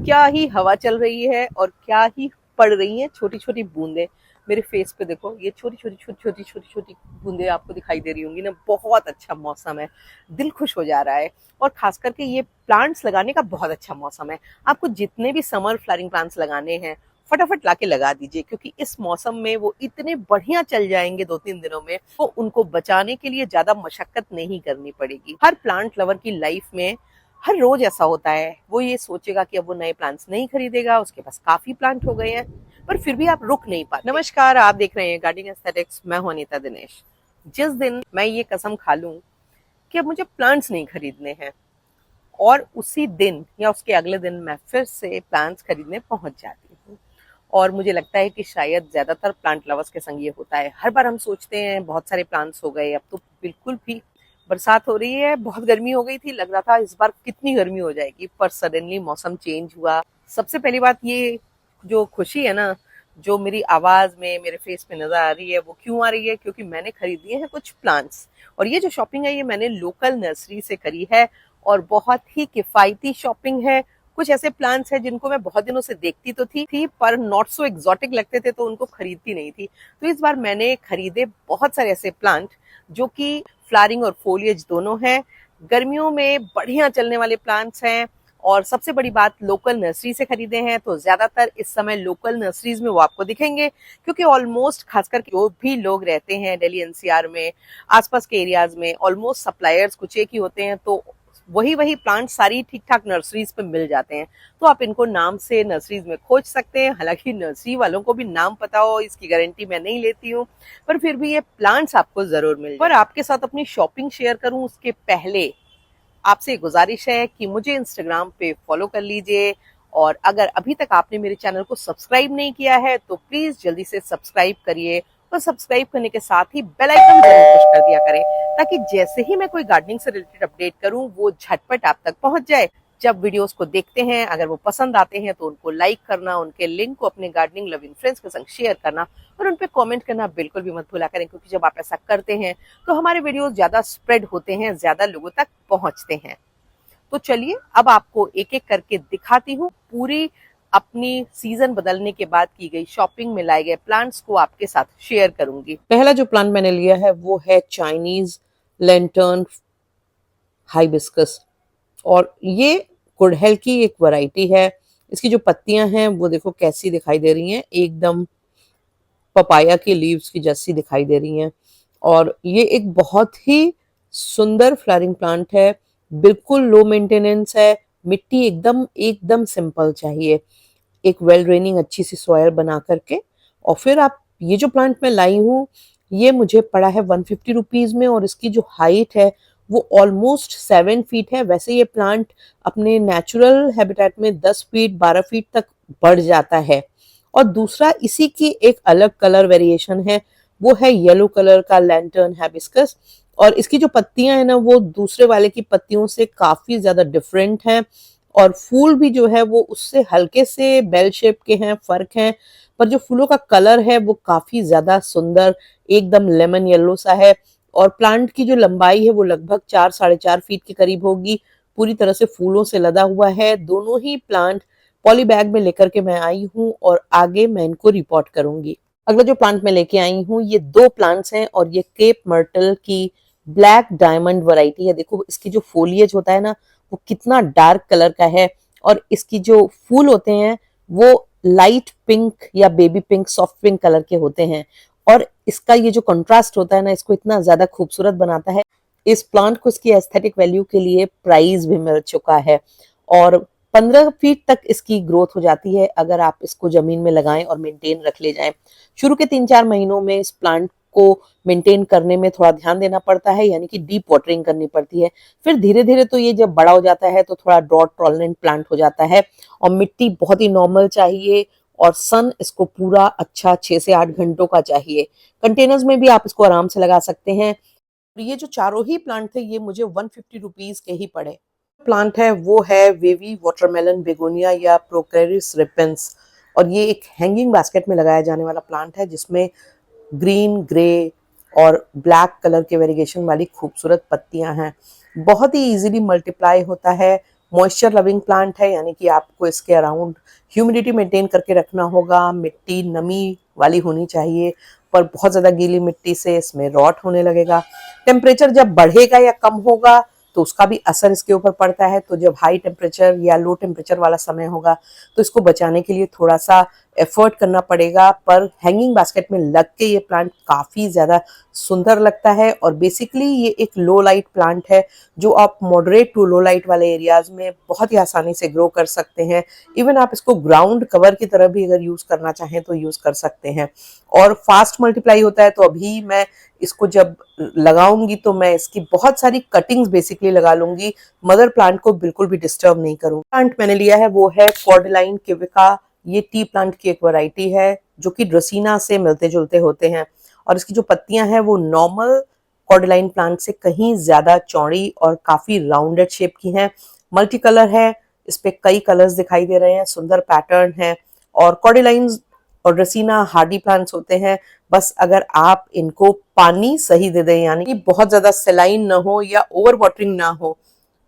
क्या ही हवा चल रही है और क्या ही पड़ रही हैं छोटी छोटी बूंदें। मेरे फेस पे देखो, ये छोटी छोटी छोटी छोटी छोटी छोटी बूंदें आपको दिखाई दे रही होंगी ना। बहुत अच्छा मौसम है, दिल खुश हो जा रहा है। और खास करके ये प्लांट्स लगाने का बहुत अच्छा मौसम है। आपको जितने भी समर फ्लावरिंग प्लांट्स लगाने हैं फटाफट लाके लगा दीजिए, क्योंकि इस मौसम में वो इतने बढ़िया चल जाएंगे 2-3 दिनों में। वो उनको बचाने के लिए ज्यादा मशक्कत नहीं करनी पड़ेगी। हर प्लांट लवर की लाइफ में हर रोज ऐसा होता है, वो ये सोचेगा कि अब वो नए प्लांट्स नहीं खरीदेगा, उसके पास काफी प्लांट हो गए हैं, पर फिर भी आप रुक नहीं पाते। नमस्कार, आप देख रहे हैं गार्डनिंग एस्थेटिक्स। मैं हूं अनीता दिनेश। जिस दिन मैं ये कसम खा लूं कि अब मुझे प्लांट्स नहीं खरीदने हैं, और उसी दिन या उसके अगले दिन मैं फिर से प्लांट्स खरीदने पहुंच जाती हूँ। और मुझे लगता है कि शायद ज्यादातर प्लांट लवर्स के संग ये होता है। हर बार हम सोचते हैं बहुत सारे प्लांट्स हो गए, अब तो बिल्कुल भी बरसात हो रही है, बहुत गर्मी हो गई थी, लग रहा था इस बार कितनी गर्मी हो जाएगी, पर सडनली मौसम चेंज हुआ। सबसे पहली बात, ये जो खुशी है ना, जो मेरी आवाज में, मेरे फेस पे नजर आ रही है, वो क्यों आ रही है? क्योंकि मैंने खरीद लिए हैं कुछ प्लांट्स। और ये जो शॉपिंग है, ये मैंने लोकल नर्सरी से करी है, और बहुत ही किफायती शॉपिंग है। कुछ ऐसे प्लांट्स हैं जिनको मैं बहुत दिनों से देखती तो थी पर नॉट सो एक्सोटिक लगते थे, तो उनको खरीदती नहीं थी। तो इस बार मैंने खरीदे बहुत सारे ऐसे प्लांट जो कि फ्लावरिंग और फोलिएज दोनों हैं, गर्मियों में बढ़िया चलने वाले प्लांट्स हैं। और सबसे बड़ी बात, लोकल नर्सरी से खरीदे हैं, तो ज्यादातर इस समय लोकल नर्सरीज में वो आपको दिखेंगे, क्योंकि ऑलमोस्ट खासकर जो भी लोग रहते हैं दिल्ली एनसीआर में, आसपास के एरियाज में, ऑलमोस्ट सप्लायर्स कुछ एक ही होते हैं, तो वही वही प्लांट सारी ठीक ठाक नर्सरीज पे मिल जाते हैं। तो आप इनको नाम से नर्सरीज में खोज सकते हैं। हालांकि नर्सरी वालों को भी नाम पता हो, इसकी गारंटी मैं नहीं लेती हूँ, पर फिर भी ये प्लांट्स आपको जरूर मिल जाए। पर आपके साथ अपनी शॉपिंग शेयर करूं उसके पहले आपसे गुजारिश है कि मुझे इंस्टाग्राम पे फॉलो कर लीजिए, और अगर अभी तक आपने मेरे चैनल को सब्सक्राइब नहीं किया है तो प्लीज जल्दी से सब्सक्राइब करिए, और सब्सक्राइब करने के साथ ही बेल आइकन जरूर पुश कर दिया करें, ताकि जैसे ही मैं कोई गार्डनिंग से रिलेटेड अपडेट करूं वो झटपट आप तक पहुंच जाए। जब वीडियोस को देखते हैं, अगर वो पसंद आते हैं तो उनको लाइक करना, उनके लिंक को अपने गार्डनिंग लविंग फ्रेंड्स के संग शेयर करना, और उन पे कमेंट करना बिल्कुल भी मत भूला करें, क्योंकि जब आप ऐसा करते हैं तो हमारे वीडियोस ज्यादा स्प्रेड होते हैं, ज्यादा लोगों तक पहुंचते हैं। तो चलिए अब आपको एक एक करके दिखाती हूँ, पूरी अपनी सीजन बदलने के बाद की गई शॉपिंग में लाए गए प्लांट्स को आपके साथ शेयर करूंगी। पहला जो प्लांट मैंने लिया है वो है चाइनीज लैंटर्न हाइबिस्कस, और ये गुड़हल की एक वैरायटी है। इसकी जो पत्तियां हैं वो देखो कैसी दिखाई दे रही हैं, एकदम पपाया की लीव्स की जैसी दिखाई दे रही हैं। और ये एक बहुत ही सुंदर फ्लावरिंग प्लांट है, बिल्कुल लो मेंटेनेंस है। मिट्टी एकदम एकदम सिंपल चाहिए, एक वेल ड्रेनिंग अच्छी सी सॉयल बना करके। और फिर आप, ये जो प्लांट मैं लाई हूँ ये मुझे पड़ा है 150 रुपीज में, और इसकी जो हाइट है वो ऑलमोस्ट 7 फीट है। वैसे ये प्लांट अपने नेचुरल हैबिटेट में 10 फीट 12 फीट तक बढ़ जाता है। और दूसरा, इसी की एक अलग कलर वेरिएशन है, वो है येलो कलर का लैंटर्न हैबिस्कस। और इसकी जो पत्तियां है ना, वो दूसरे वाले की पत्तियों से काफी ज्यादा डिफरेंट हैं, और फूल भी जो है वो उससे हल्के से बेल शेप के हैं, फर्क है। पर जो फूलों का कलर है वो काफी ज्यादा सुंदर, एकदम लेमन येलो सा है। और प्लांट की जो लंबाई है वो लगभग 4-4.5 फीट के करीब होगी, पूरी तरह से फूलों से लदा हुआ है। दोनों ही प्लांट पॉली बैग में लेकर के मैं आई हूँ, और आगे मैं इनको रिपोर्ट करूंगी। अगला जो प्लांट मैं लेके आई हूँ, ये दो प्लांट्स हैं, और ये केप मर्टल की ब्लैक डायमंड वैरायटी है। देखो इसकी जो फोलिएज होता है ना, वो कितना डार्क कलर का है, और इसकी जो फूल होते हैं वो लाइट पिंक या baby pink, soft pink colour के होते हैं। और इसका ये जो कंट्रास्ट होता है ना, इसको इतना ज्यादा खूबसूरत बनाता है। इस प्लांट को इसकी एस्थेटिक वैल्यू के लिए प्राइज भी मिल चुका है, और 15 फीट तक इसकी ग्रोथ हो जाती है अगर आप इसको जमीन में लगाएं और मेंटेन रख ले जाएं। शुरू के 3-4 महीनों में इस प्लांट को मेंटेन करने में थोड़ा ध्यान देना पड़ता है, यानी कि डीप वाटरिंग करनी पड़ती है। फिर धीरे धीरे तो ये जब बड़ा हो जाता है तो थोड़ा ड्रॉट टॉलरेंट प्लांट हो जाता है, और मिट्टी बहुत ही नॉर्मल चाहिए, और सन इसको पूरा अच्छा 6 से 8 घंटों का चाहिए। कंटेनर्स में भी आप इसको आराम से लगा सकते हैं। ये जो चारों ही प्लांट थे ये मुझे 150 रुपीज के ही पड़े। प्लांट है वो है वेवी वाटरमेलन बेगोनिया या प्रोकैरिस रिपेंस, और ये एक हैंगिंग बास्केट में लगाया जाने वाला प्लांट है, जिसमें ग्रीन, ग्रे और ब्लैक कलर के वेरिएशन वाली खूबसूरत पत्तियां हैं। बहुत ही इजीली मल्टीप्लाई होता है, मॉइस्चर लविंग प्लांट है, यानी कि आपको इसके अराउंड ह्यूमिडिटी मेंटेन करके रखना होगा। मिट्टी नमी वाली होनी चाहिए, पर बहुत ज़्यादा गीली मिट्टी से इसमें रॉट होने लगेगा। टेम्परेचर जब बढ़ेगा या कम होगा तो उसका भी असर इसके ऊपर पड़ता है। तो जब हाई टेम्परेचर या लो टेम्परेचर वाला समय होगा तो इसको बचाने के लिए थोड़ा सा एफर्ट करना पड़ेगा, पर हैंगिंग बास्केट में लग के ये प्लांट काफ़ी ज़्यादा सुंदर लगता है। और बेसिकली ये एक लो लाइट प्लांट है जो आप मॉडरेट टू लो लाइट वाले एरियाज में बहुत ही आसानी से ग्रो कर सकते हैं। इवन आप इसको ग्राउंड कवर की तरह भी अगर यूज़ करना चाहें तो यूज़ कर सकते हैं। और फास्ट मल्टीप्लाई होता है, तो अभी मैं इसको जब लगाऊंगी तो मैं इसकी बहुत सारी कटिंग्स बेसिकली लगा लूंगी, मदर प्लांट को बिल्कुल भी डिस्टर्ब नहीं करूंगी। प्लांट मैंने लिया है वो है कॉर्डेलाइन किविका। ये टी प्लांट की एक वैरायटी है जो कि ड्रेसीना से मिलते जुलते होते हैं, और इसकी जो पत्तियां हैं वो नॉर्मल कॉर्डेलाइन प्लांट से कहीं ज्यादा चौड़ी और काफी राउंडेड शेप की हैं। मल्टी कलर है, इस पे कई कलर्स दिखाई दे रहे हैं, सुंदर पैटर्न है। और कॉर्डेलाइन और ड्रेसीना हार्डी प्लांट्स होते हैं, बस अगर आप इनको पानी सही दे दें, यानी कि बहुत ज्यादा सेलाइन ना हो या ओवर वाटरिंग ना हो,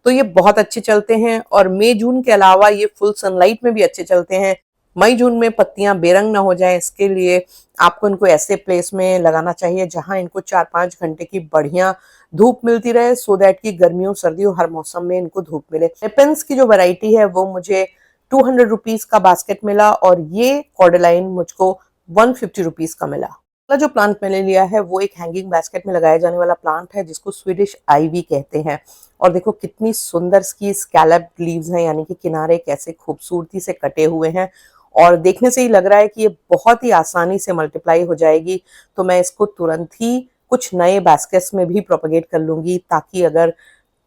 तो ये बहुत अच्छे चलते हैं। और मई जून के अलावा ये फुल सनलाइट में भी अच्छे चलते हैं। मई जून में पत्तियां बेरंग ना हो जाएं, इसके लिए आपको इनको ऐसे प्लेस में लगाना चाहिए जहां इनको 4-5 घंटे की बढ़िया धूप मिलती रहे, सो दैट कि गर्मियों सर्दियों हर मौसम में इनको धूप मिले। रेपेंस की जो वैरायटी है वो मुझे 200 रुपीज का बास्केट मिला, और ये कॉर्डेलाइन मुझको 150 रुपीज का मिला। अगला जो प्लांट मैंने लिया है वो एक हैंगिंग बास्केट में लगाया जाने वाला प्लांट है जिसको स्वीडिश आईवी कहते हैं। और देखो कितनी सुंदर इसकी स्कैलप लीव्स हैं, यानी कि किनारे कैसे खूबसूरती से कटे हुए हैं, और देखने से ही लग रहा है कि ये बहुत ही आसानी से मल्टीप्लाई हो जाएगी। तो मैं इसको तुरंत ही कुछ नए बास्केट्स में भी प्रोपगेट कर लूंगी, ताकि अगर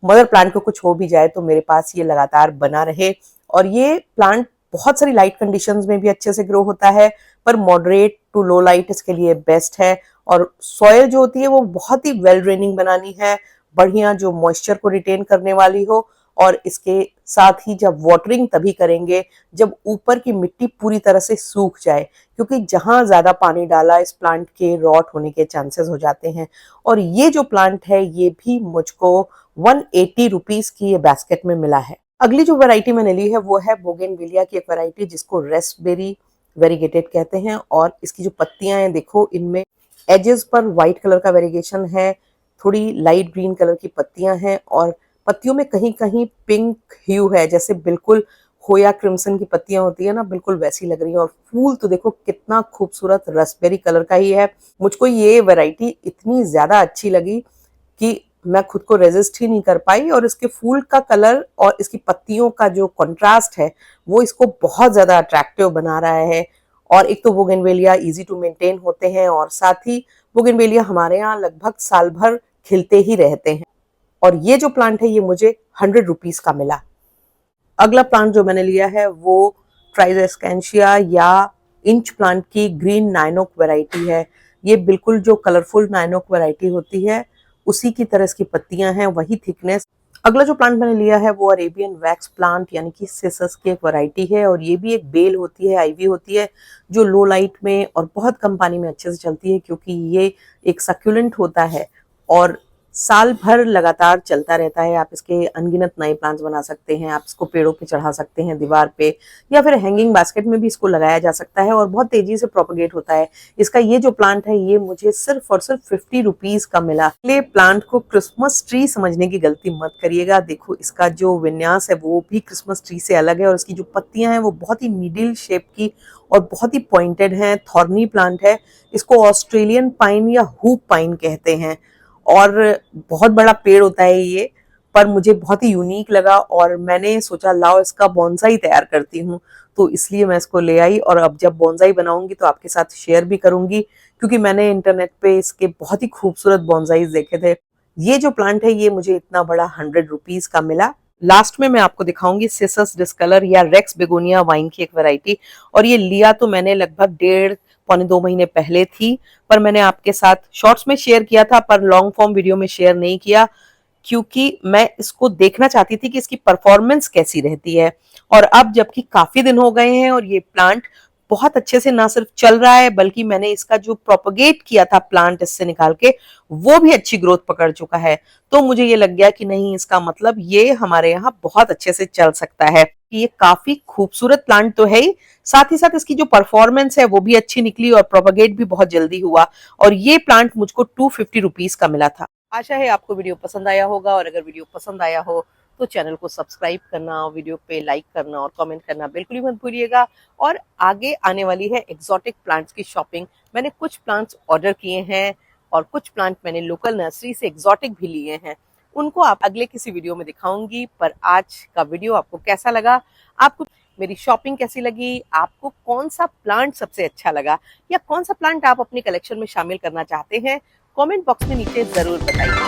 मदर प्लांट को कुछ हो भी जाए तो मेरे पास ये लगातार बना रहे। और ये प्लांट बहुत सारी लाइट कंडीशंस में भी अच्छे से ग्रो होता है, पर मॉडरेट टू लो लाइट इसके लिए बेस्ट है। और सॉइल जो होती है वो बहुत ही वेल ड्रेनिंग बनानी है, बढ़िया जो मॉइस्चर को रिटेन करने वाली हो। और इसके साथ ही जब वाटरिंग तभी करेंगे जब ऊपर की मिट्टी पूरी तरह से सूख जाए, क्योंकि जहां ज्यादा पानी डाला इस प्लांट के रॉट होने के चांसेस हो जाते हैं। और ये जो प्लांट है ये भी मुझको 180 रुपीज की ये बास्केट में मिला है। अगली जो वैरायटी मैंने ली है वो है बोगेनविलिया की एक वैरायटी जिसको रेस्पबेरी वेरीगेटेड कहते हैं। और इसकी जो पत्तियां हैं देखो, इनमें एजेस पर व्हाइट कलर का वेरिगेशन है, थोड़ी लाइट ग्रीन कलर की पत्तियां हैं, और पत्तियों में कहीं कहीं पिंक ह्यू है, जैसे बिल्कुल खोया क्रिम्सन की पत्तियां होती है ना, बिल्कुल वैसी लग रही है। और फूल तो देखो कितना खूबसूरत रसबेरी कलर का ही है। मुझको ये वैरायटी इतनी ज्यादा अच्छी लगी कि मैं खुद को रेजिस्ट ही नहीं कर पाई, और इसके फूल का कलर और इसकी पत्तियों का जो कंट्रास्ट है वो इसको बहुत ज्यादा अट्रैक्टिव बना रहा है। और एक तो बोगनवेलिया इजी टू मेंटेन होते हैं, और साथ ही बोगनवेलिया हमारे यहाँ लगभग साल भर खिलते ही रहते हैं। और ये जो प्लांट है ये मुझे 100 रुपीज का मिला। अगला प्लांट जो मैंने लिया है वो ट्राइजेस्कैंशिया या इंच प्लांट की ग्रीन नाइनोक वैरायटी है। ये बिल्कुल जो कलरफुल नाइनोक वैरायटी होती है उसी की तरह इसकी पत्तियां हैं, वही थिकनेस। अगला जो प्लांट मैंने लिया है वो अरेबियन वैक्स प्लांट यानी कि सिसस की एक वैरायटी है, और ये भी एक बेल होती है, आईवी होती है, जो लो लाइट में और बहुत कम पानी में अच्छे से चलती है, क्योंकि ये एक सक्यूलेंट होता है और साल भर लगातार चलता रहता है। आप इसके अनगिनत नए प्लांट्स बना सकते हैं, आप इसको पेड़ों पे चढ़ा सकते हैं, दीवार पे, या फिर हैंगिंग बास्केट में भी इसको लगाया जा सकता है, और बहुत तेजी से प्रोपगेट होता है। इसका ये जो प्लांट है ये मुझे सिर्फ और सिर्फ 50 रुपीज का मिला। ये प्लांट को क्रिसमस ट्री समझने की गलती मत करिएगा। देखो इसका जो विन्यास है वो भी क्रिसमस ट्री से अलग है, और इसकी जो पत्तियां हैं वो बहुत ही नीडल शेप की और बहुत ही पॉइंटेड हैं। थॉर्नी प्लांट है, इसको ऑस्ट्रेलियन पाइन या हूप पाइन कहते हैं, और बहुत बड़ा पेड़ होता है ये, पर मुझे बहुत ही यूनिक लगा, और मैंने सोचा लाओ इसका बोनसाई तैयार करती हूँ, तो इसलिए मैं इसको ले आई। और अब जब बोनसाई बनाऊंगी तो आपके साथ शेयर भी करूंगी, क्योंकि मैंने इंटरनेट पे इसके बहुत ही खूबसूरत बोनसाईज देखे थे। ये जो प्लांट है ये मुझे इतना बड़ा 100 रुपीज का मिला। लास्ट में मैं आपको दिखाऊंगी सिसस डिस्कलर या रेक्स बेगोनिया वाइन की एक वैरायटी, और ये लिया तो मैंने लगभग 1.5-2 महीने पहले थी, पर मैंने आपके साथ शॉर्ट्स में शेयर किया था, पर लॉन्ग फॉर्म वीडियो में शेयर नहीं किया, क्योंकि मैं इसको देखना चाहती थी कि इसकी परफॉर्मेंस कैसी रहती है। और अब जबकि काफी दिन हो गए हैं और ये प्लांट बहुत अच्छे से ना सिर्फ चल रहा है बल्कि मैंने इसका जो प्रोपगेट किया था प्लांट इससे निकाल के वो भी अच्छी ग्रोथ पकड़ चुका है। तो मुझे ये लग गया कि नहीं, इसका मतलब ये हमारे यहाँ बहुत अच्छे से चल सकता है। ये काफी खूबसूरत प्लांट तो है ही, साथ ही साथ इसकी जो परफॉर्मेंस है वो भी अच्छी निकली और प्रोपगेट भी बहुत जल्दी हुआ। और ये प्लांट मुझको 250 रुपीज का मिला था। आशा है आपको वीडियो पसंद आया होगा, और अगर वीडियो पसंद आया हो तो चैनल को सब्सक्राइब करना, वीडियो पे लाइक करना और कमेंट करना बिल्कुल ही मत भूलिएगा। और आगे आने वाली है एक्सोटिक प्लांट्स की शॉपिंग। मैंने कुछ प्लांट्स ऑर्डर किए हैं और कुछ प्लांट मैंने लोकल नर्सरी से एक्सोटिक भी लिए हैं, उनको आप अगले किसी वीडियो में दिखाऊंगी। पर आज का वीडियो आपको कैसा लगा, आपको मेरी शॉपिंग कैसी लगी, आपको कौन सा प्लांट सबसे अच्छा लगा, या कौन सा प्लांट आप अपने कलेक्शन में शामिल करना चाहते हैं, कमेंट बॉक्स में नीचे जरूर बताइए।